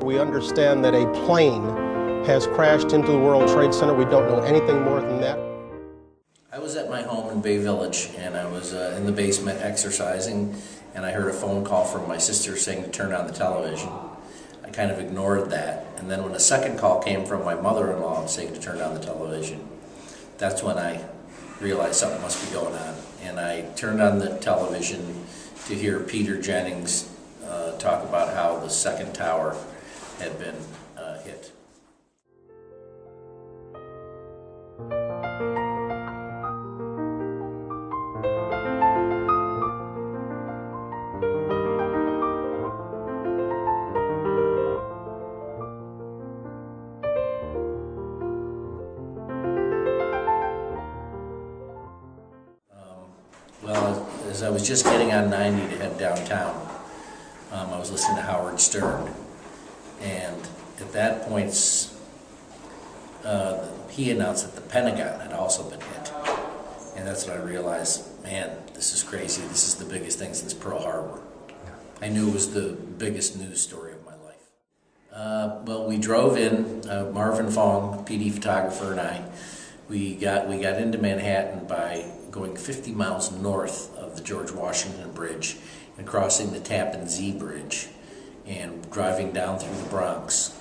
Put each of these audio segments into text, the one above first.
We understand that a plane has crashed into the World Trade Center. We don't know anything more than that. I was at my home in Bay Village, and I was in the basement exercising, and I heard a phone call from my sister saying to turn on the television. I kind of ignored that, and then when a second call came from my mother-in-law saying to turn on the television, that's when I realized something must be going on. And I turned on the television to hear Peter Jennings talk about how the second tower had been hit. Well, as I was just getting on 90 to head downtown, I was listening to Howard Stern, and at that point he announced that the Pentagon had also been hit, and that's when I realized, man, this is crazy. This is the biggest thing since Pearl Harbor. I knew it was the biggest news story of my life. Well, we drove in, Marvin Fong, PD photographer, and I. We got into Manhattan by going 50 miles north of the George Washington Bridge and crossing the Tappan Zee Bridge and driving down through the Bronx.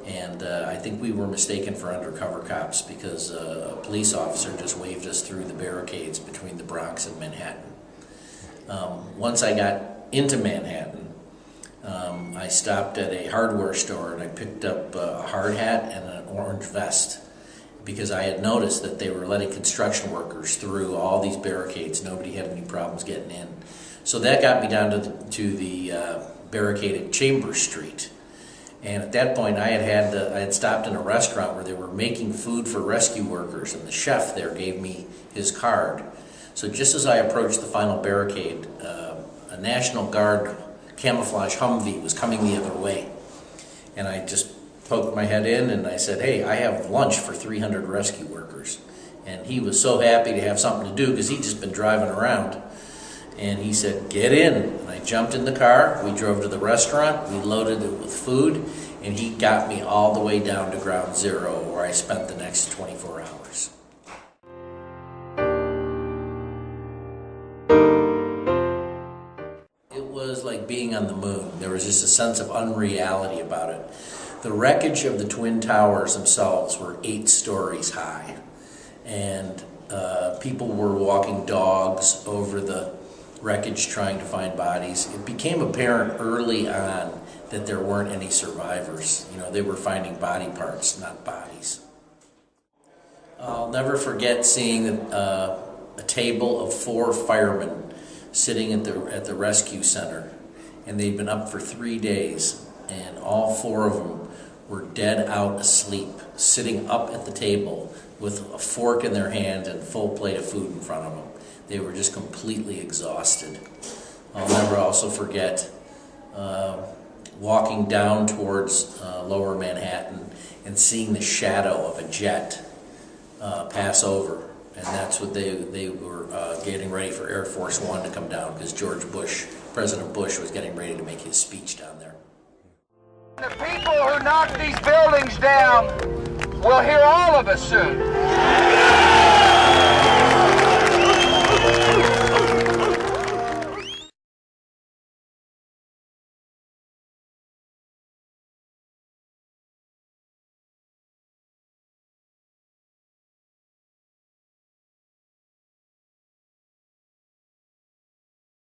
And I think we were mistaken for undercover cops because a police officer just waved us through the barricades between the Bronx and Manhattan. Once I got into Manhattan, I stopped at a hardware store and I picked up a hard hat and an orange vest, because I had noticed that they were letting construction workers through all these barricades. Nobody had any problems getting in. So that got me down to the barricaded Chambers Street. And at that point I had stopped in a restaurant where they were making food for rescue workers, and the chef there gave me his card. So just as I approached the final barricade, a National Guard camouflage Humvee was coming the other way. And I just poked my head in and I said, hey, I have lunch for 300 rescue workers. And he was so happy to have something to do because he'd just been driving around. And he said, get in. And I jumped in the car, we drove to the restaurant, we loaded it with food, and he got me all the way down to ground zero where I spent the next 24 hours. It was like being on the moon. There was just a sense of unreality about it. The wreckage of the Twin Towers themselves were 8 stories high, and people were walking dogs over the wreckage trying to find bodies. It became apparent early on that there weren't any survivors. You know, they were finding body parts, not bodies. I'll never forget seeing a table of 4 firemen sitting at the rescue center, and they'd been up for 3 days, and all 4 of them were dead out asleep, sitting up at the table with a fork in their hand and a full plate of food in front of them. They were just completely exhausted. I'll never also forget walking down towards lower Manhattan and seeing the shadow of a jet pass over. And that's what they were getting ready for Air Force One to come down, because President Bush was getting ready to make his speech down there. The people who knock these buildings down will hear all of us soon.